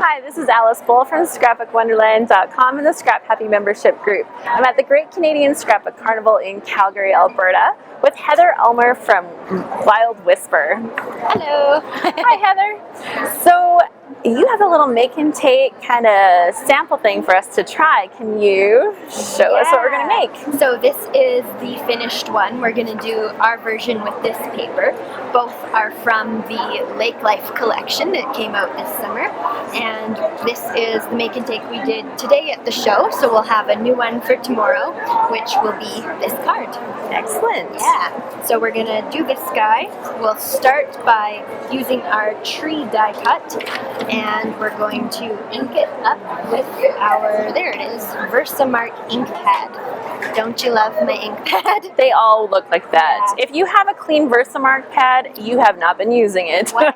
Hi, this is Alice Bull from ScrapbookWonderland.com and the ScrapHappy membership group. I'm at the Great Canadian Scrapbook Carnival in Calgary, Alberta with Heather Ulmer from Wild Whisper. Hello. Hi, Heather. So you have a little make and take kind of sample thing for us to try. Can you show us what we're going to make? So this is the finished one. We're going to do our version with this paper. Both are from the Lake Life collection that came out this summer. And this is the make and take we did today at the show. So we'll have a new one for tomorrow, which will be this card. Excellent. Yeah. So we're going to do this guy. We'll start by using our tree die cut. And we're going to ink it up with our, there it is, Versamark ink pad. Don't you love my ink pad? They all look like that. Yeah. If you have a clean Versamark pad, you have not been using it. What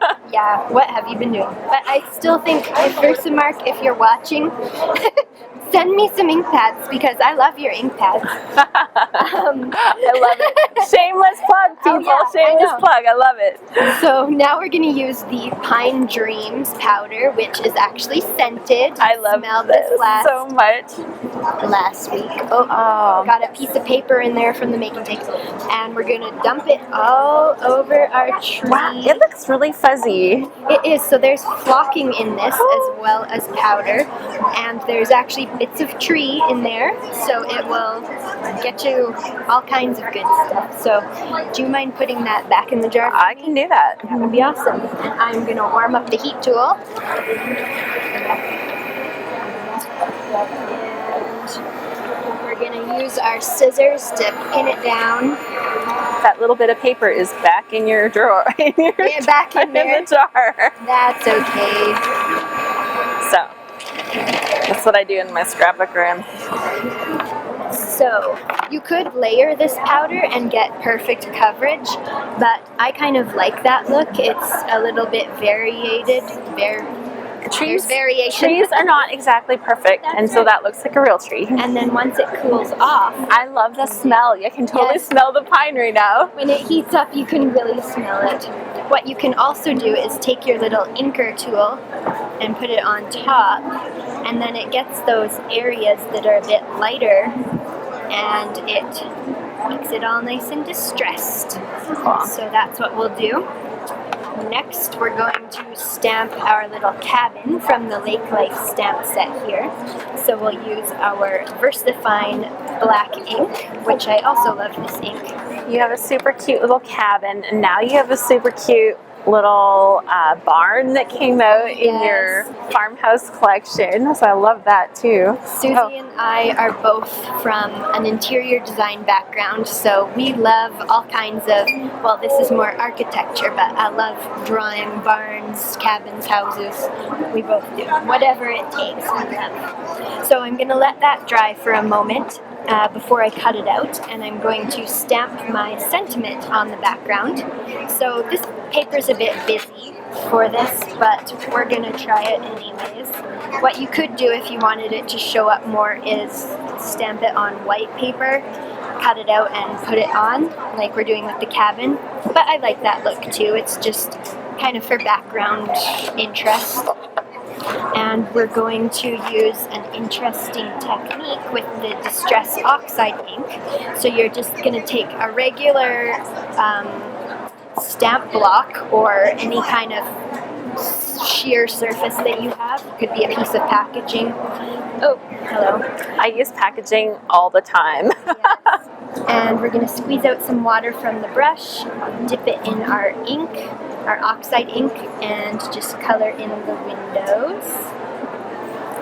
have you been doing? But I still think, Versamark, if you're watching, send me some ink pads because I love your ink pads. I love it. Shameless plug, people. Oh, yeah, shameless plug. I love it. So now we're going to use the Pine Dreams powder, which is actually scented. I love this so much. Last week. Got a piece of paper in there from the make and take. And we're going to dump it all over our tree. Wow, it looks really fuzzy. It is. So there's flocking in this as well as powder. And there's actually bits of tree in there, so it will get you all kinds of good stuff. So do you mind putting that back in the jar? I can do that. That would be awesome. And I'm going to warm up the heat tool. And we're going to use our scissors to pin it down. That little bit of paper is back in your drawer. Back in there. In the jar. That's okay. So that's what I do in my scrapbook room. So you could layer this powder and get perfect coverage, but I kind of like that look. It's a little bit variated. Trees are not exactly perfect, and so that looks like a real tree. And then once it cools off, I love the smell. You can totally smell the pine right now. When it heats up, you can really smell it. What you can also do is take your little inker tool and put it on top, and then it gets those areas that are a bit lighter, and it makes it all nice and distressed. Cool. So that's what we'll do. Next, we're going to stamp our little cabin from the Lake Life stamp set here. So we'll use our VersaFine black ink, which I also love this ink. You have a super cute little cabin, and now you have a super cute little barn that came out in your farmhouse collection, so I love that too. Susie and I are both from an interior design background, so we love all kinds of, well, this is more architecture, but I love drawing barns, cabins, houses. We both do. Whatever it takes, we love. So I'm going to let that dry for a moment before I cut it out, and I'm going to stamp my sentiment on the background. So this paper's a bit busy for this, but we're going to try it anyways. What you could do if you wanted it to show up more is stamp it on white paper, cut it out and put it on, like we're doing with the cabin. But I like that look too. It's just kind of for background interest. And we're going to use an interesting technique with the Distress Oxide ink. So you're just going to take a regular stamp block or any kind of sheer surface that you have. It could be a piece of packaging. Oh, hello. I use packaging all the time. Yes. And we're going to squeeze out some water from the brush, dip it in our ink, our oxide ink, and just color in the windows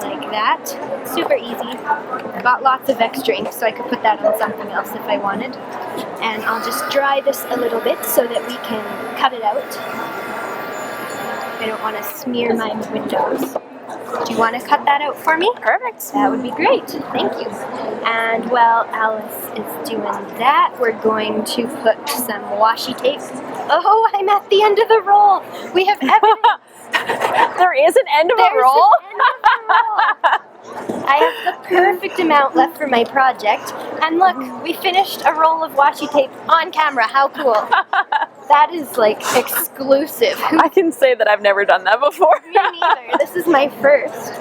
like that. Super easy. I got lots of extra ink, so I could put that on something else if I wanted. And I'll just dry this a little bit so that we can cut it out. I don't want to smear my windows. Do you want to cut that out for me? Perfect. That would be great. Thank you. And while Alice is doing that, we're going to put some washi tape. Oh, I'm at the end of the roll. We have evidence. There is an end of a roll? I have the perfect amount left for my project. And look, we finished a roll of washi tape on camera. How cool. That is like exclusive. I can say that I've never done that before. Me neither. This is my first,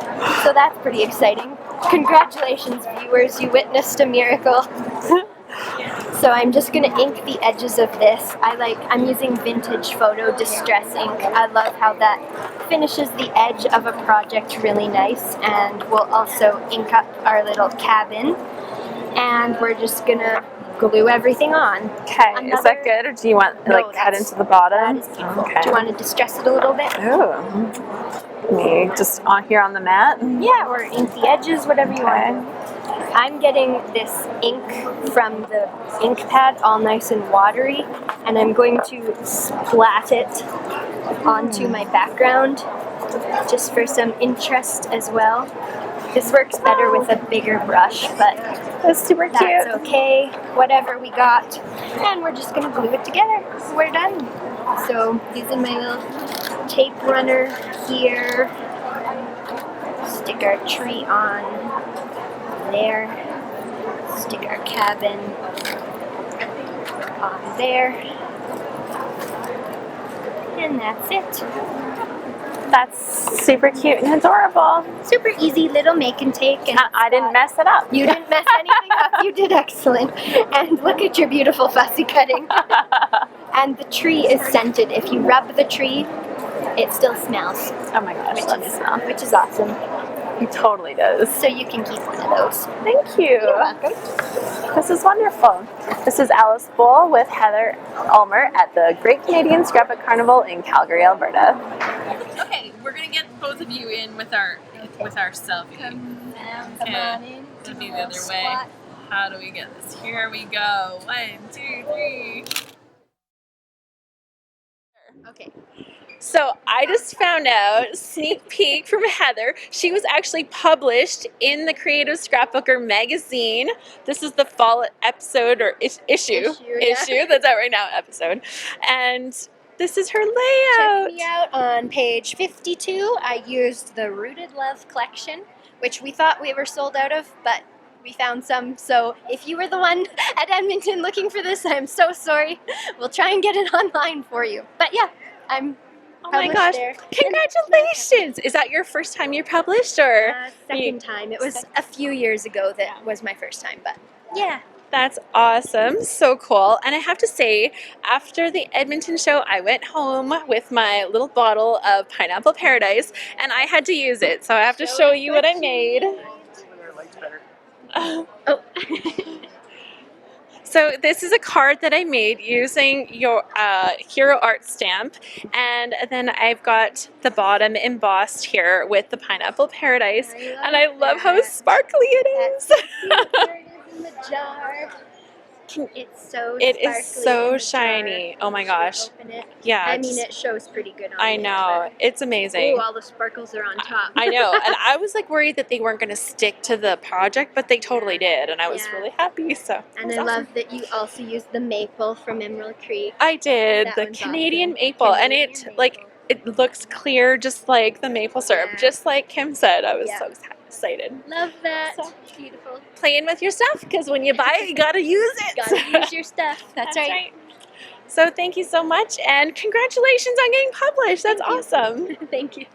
so that's pretty exciting. Congratulations, viewers! You witnessed a miracle. So I'm just gonna ink the edges of this. I'm using vintage photo distress ink. I love how that finishes the edge of a project really nice, and we'll also ink up our little cabin. And we're just gonna glue everything on. Okay, is that good, or do you want to cut into the bottom? That is beautiful. Okay. Do you want to distress it a little bit? Ooh. Me just on here on the mat? Yeah, or ink the edges, whatever you want. I'm getting this ink from the ink pad all nice and watery, and I'm going to splat it onto my background just for some interest as well. This works better with a bigger brush, but that's super cute. That's okay. Whatever we got, and we're just gonna glue it together. We're done. So using my little tape runner here, stick our tree on there, stick our cabin on there, and that's it. That's super cute and adorable. Super easy little make and take. And I didn't mess it up. You didn't mess anything up. You did excellent. And look at your beautiful fussy cutting. And the tree is scented. If you rub the tree, it still smells. Oh my gosh, let me smell. Which is awesome. It totally does. So you can keep one of those. Thank you. You're welcome. This is wonderful. This is Alice Bull with Heather Ulmer at the Great Canadian Scrapbook Carnival in Calgary, Alberta. Okay, we're gonna get both of you in with our selfie. Come on in. To be the other way. How do we get this? Here we go. 1, 2, 3. Okay. So I just found out, sneak peek from Heather, she was actually published in the Creative Scrapbooker magazine. This is the fall episode or issue. That's out right now, episode. And this is her layout. Check me out on page 52. I used the Rooted Love collection, which we thought we were sold out of, but we found some. So if you were the one at Edmonton looking for this, I'm so sorry. We'll try and get it online for you. But yeah, I'm Oh my gosh, there. Congratulations! Is that your first time you're published, or? Second time. It was a few years ago that was my first time, but yeah. That's awesome, so cool. And I have to say, after the Edmonton show, I went home with my little bottle of Pineapple Paradise, and I had to use it, so I have to show you what I made. Oh. So this is a card that I made using your Hero Art stamp, and then I've got the bottom embossed here with the Pineapple Paradise, and I love how sparkly it is. There it is in the jar. It's so It sparkly is so in the shiny. jar. Oh my gosh. Open it. Yeah. I mean, it shows pretty good on I there, know. It's amazing. Ooh, all the sparkles are on top. I know. And I was like worried that they weren't going to stick to the project, but they totally did. And I was really happy. So. And I love that you also used the maple from Emerald Creek. I did. That The one's Canadian awesome. maple. Canadian And maple. it looks clear just like the maple syrup. Yeah. Just like Kim said. I was Yeah. so excited. Love that. So beautiful. Playing with your stuff, because when you buy it, you got to use it. Gotta use your stuff. That's right. So thank you so much, and congratulations on getting published. That's awesome. Thank you.